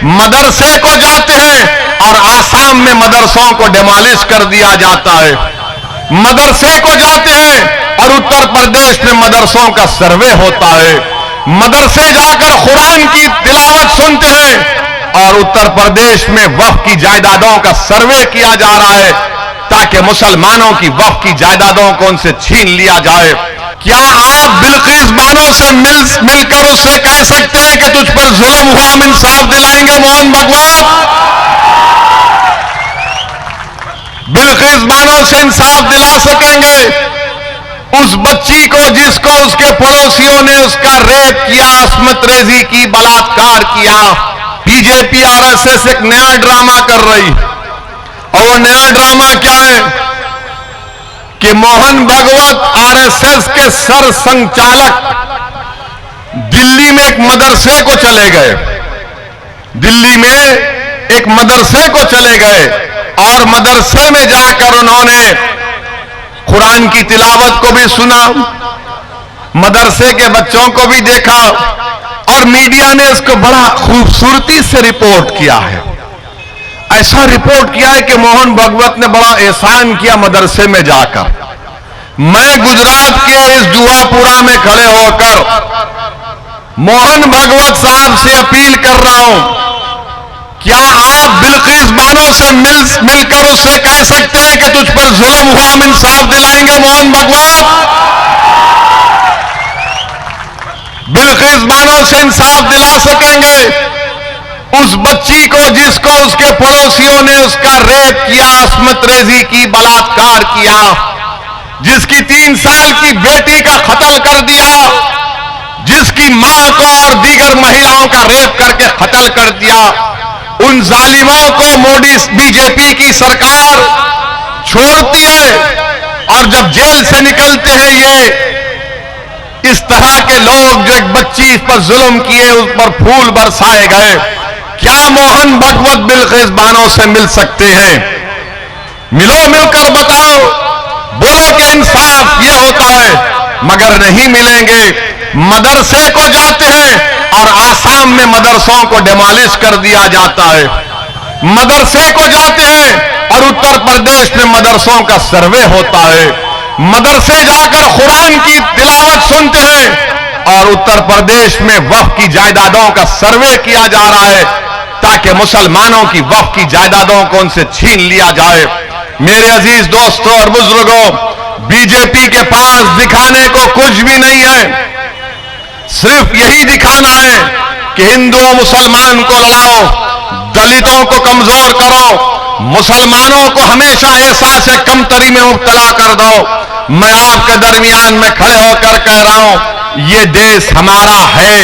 मदरसे को जाते हैं और आसाम में मदरसों को डिमोलिश कर दिया जाता है। मदरसे को जाते हैं और उत्तर प्रदेश में मदरसों का सर्वे होता है। मदरसे जाकर कुरान की तिलावत सुनते हैं और उत्तर प्रदेश में वक्फ की जायदादों का सर्वे किया जा रहा है ताकि मुसलमानों की वक्फ की जायदादों को उनसे छीन लिया जाए। क्या आप बिल्किस बानो से मिलकर उससे कह सकते हैं कि तुझ पर जुल्म हुआ, हम इंसाफ दिलाएंगे? मोहन भागवत बिल्किस बानो से इंसाफ दिला सकेंगे? उस बच्ची को जिसको उसके पड़ोसियों ने उसका रेप किया, अस्मत रेजी की, बलात्कार किया। बीजेपी आरएसएस एक नया ड्रामा कर रही, और वो नया ड्रामा क्या है कि मोहन भागवत आरएसएस के सर संचालक दिल्ली में एक मदरसे को चले गए। दिल्ली में एक मदरसे को चले गए और मदरसे में जाकर उन्होंने कुरान की तिलावत को भी सुना, मदरसे के बच्चों को भी देखा, और मीडिया ने इसको बड़ा खूबसूरती से रिपोर्ट किया है। ऐसा रिपोर्ट किया है कि मोहन भागवत ने बड़ा एहसान किया मदरसे में जाकर। मैं गुजरात के इस जुआपुरा में खड़े होकर मोहन भागवत साहब से अपील कर रहा हूं, क्या आप बिल्किस बानो से मिलकर उससे कह सकते हैं कि तुझ पर जुल्म हुआ, हम इंसाफ दिलाएंगे? मोहन भागवत बिल्किस बानो से इंसाफ दिला सकेंगे? उस बच्ची को जिसको उसके पड़ोसियों ने उसका रेप किया, अस्मत रेजी की, बलात्कार किया, जिसकी 3 साल की बेटी का कत्ल कर दिया, जिसकी मां को और दीगर महिलाओं का रेप करके कत्ल कर दिया, उन जालिमों को मोदी बीजेपी की सरकार छोड़ती है। और जब जेल से निकलते हैं ये इस तरह के लोग जो एक बच्ची पर जुल्म किए, उस पर फूल बरसाए गए, क्या मोहन भागवत बिल्किस बानो से मिल सकते हैं? मिलो, मिलकर बताओ, बोलो कि इंसाफ ये होता है, मगर नहीं मिलेंगे। मदरसे को जाते हैं और आसाम में मदरसों को डिमोलिश कर दिया जाता है। मदरसे को जाते हैं और उत्तर प्रदेश में मदरसों का सर्वे होता है। मदरसे जाकर कुरान की तिलावत सुनते हैं और उत्तर प्रदेश में वक्फ की जायदादों का सर्वे किया जा रहा है ताकि मुसलमानों की वक्फ की जायदादों को उनसे छीन लिया जाए। मेरे अजीज दोस्तों और बुजुर्गों, बीजेपी के पास दिखाने को कुछ भी नहीं है, सिर्फ यही दिखाना है कि हिंदुओं मुसलमान को लड़ाओ, दलितों को कमजोर करो, मुसलमानों को हमेशा एहसास कमतरी में मुब्तला कर दो। मैं आपके दरमियान में खड़े होकर कह रहा हूं, ये देश हमारा है,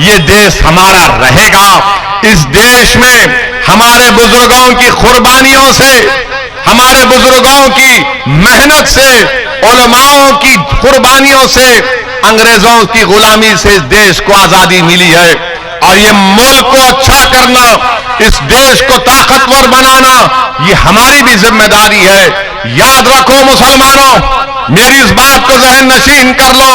ये देश हमारा रहेगा। इस देश में हमारे बुजुर्गों की कुर्बानियों से, हमारे बुजुर्गों की मेहनत से, उलमाओं की कुर्बानियों से, अंग्रेजों की गुलामी से इस देश को आजादी मिली है। और ये मुल्क को अच्छा करना, इस देश को ताकतवर बनाना, ये हमारी भी जिम्मेदारी है। याद रखो मुसलमानों, मेरी इस बात को जहन नशीन कर लो,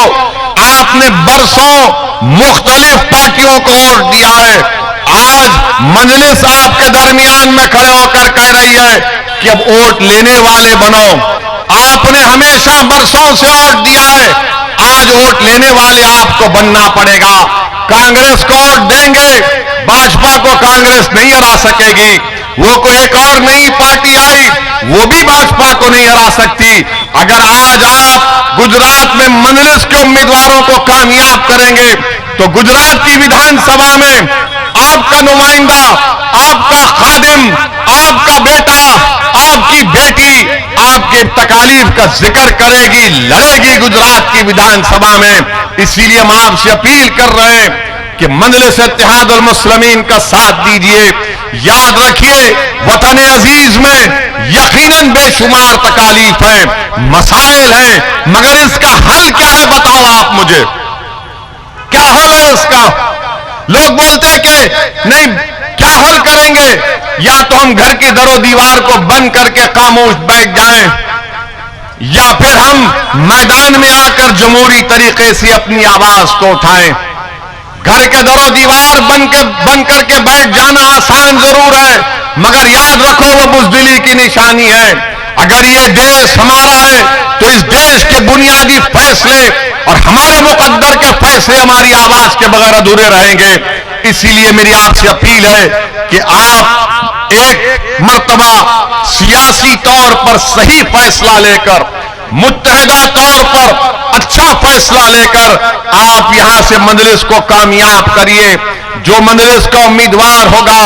आपने बरसों मुख्तलिफ पार्टियों को वोट दिया है। आज मजलिस आपके दरमियान में खड़े होकर कह रही है कि अब वोट लेने वाले बनो। आपने हमेशा बरसों से वोट दिया है, आज वोट लेने वाले आपको बनना पड़ेगा। कांग्रेस को वोट देंगे, भाजपा को कांग्रेस नहीं हरा सकेगी। वो कोई एक और नई पार्टी आई, वो भी भाजपा को नहीं हरा सकती। अगर आज आप गुजरात में मजलिस के उम्मीदवारों को कामयाब करेंगे तो गुजरात की विधानसभा में आपका नुमाइंदा, आपका खादिम, आपका बेटा, आपकी बेटी आपके तकालीफ का जिक्र करेगी, लड़ेगी गुजरात की विधानसभा में। इसीलिए हम आपसे अपील कर रहे हैं कि मजलिस इत्तेहादुल मुस्लिमीन का साथ दीजिए। याद रखिए, वतन अजीज में यकीनन बेशुमार तकालीफ हैं, मसाइल हैं, मगर इसका हल क्या है बताओ आप मुझे, क्या हल है इसका? लोग बोलते हैं कि नहीं, क्या हल करेंगे? या तो हम घर की दरो दीवार को बंद करके खामोश बैठ जाएं, या फिर हम मैदान में आकर जमहूरी तरीके से अपनी आवाज को उठाएं। घर के दरो दीवार बन करके बैठ जाना आसान जरूर है, मगर याद रखो वो बुज़दिली की निशानी है। अगर ये देश हमारा है तो इस देश के बुनियादी फैसले और हमारे मुकद्दर के फैसले हमारी आवाज के बगैर अधूरे रहेंगे। इसीलिए मेरी आपसे अपील है कि आप एक मर्तबा सियासी तौर पर सही फैसला लेकर, मुत्तहिदा तौर पर अच्छा फैसला लेकर आप यहां से मजलिस को कामयाब करिए। जो मजलिस का उम्मीदवार होगा,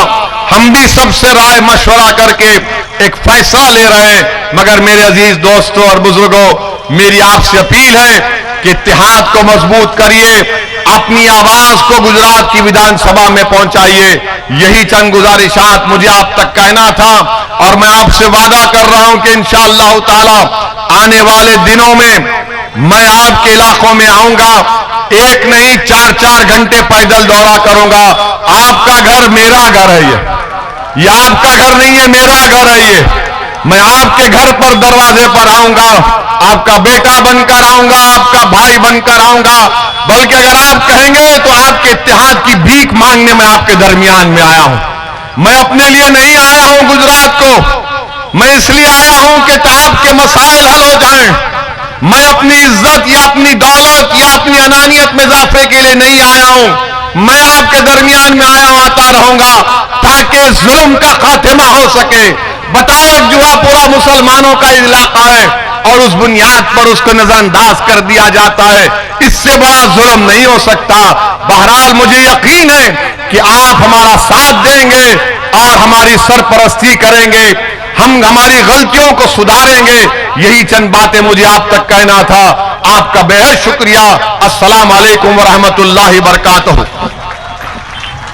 हम भी सबसे राय मशवरा करके एक फैसला ले रहे हैं। मगर मेरे अजीज दोस्तों और बुजुर्गों, मेरी आपसे अपील है कि इत्तेहाद को मजबूत करिए, अपनी आवाज को गुजरात की विधानसभा में पहुंचाइए। यही चंद गुजारिशात मुझे आप तक कहना था और मैं आपसे वादा कर रहा हूं कि इंशाअल्लाह ताला आने वाले दिनों में मैं आपके इलाकों में आऊंगा। एक नहीं 4-4 घंटे पैदल दौरा करूंगा। आपका घर मेरा घर है, ये आपका घर नहीं है, मेरा घर है ये। मैं आपके घर पर दरवाजे पर आऊंगा, आपका बेटा बनकर आऊंगा, आपका भाई बनकर आऊंगा। बल्कि अगर आप कहेंगे तो आपके इत्तेहाद की भीख मांगने में आपके दरमियान में आया हूं। मैं अपने लिए नहीं आया हूं गुजरात को, मैं इसलिए आया हूं कि आपके मसाइल हल हो जाएं। मैं अपनी इज्जत या अपनी दौलत या अपनी अनानियत में इजाफे के लिए नहीं आया हूं। मैं आपके दरमियान में आया हूं, आता रहूंगा ताकि जुल्म का खात्मा हो सके। बताओ, जुआ पूरा मुसलमानों का इलाका है और उस बुनियाद पर उसको नजरअंदाज कर दिया जाता है। इससे बड़ा जुल्म नहीं हो सकता। बहरहाल मुझे यकीन है कि आप हमारा साथ देंगे और हमारी सरपरस्ती करेंगे, हम हमारी गलतियों को सुधारेंगे। यही चंद बातें मुझे आप तक कहना था। आपका बेहद शुक्रिया। अस्सलाम वालेकुम व रहमतुल्लाहि व बरकातहू।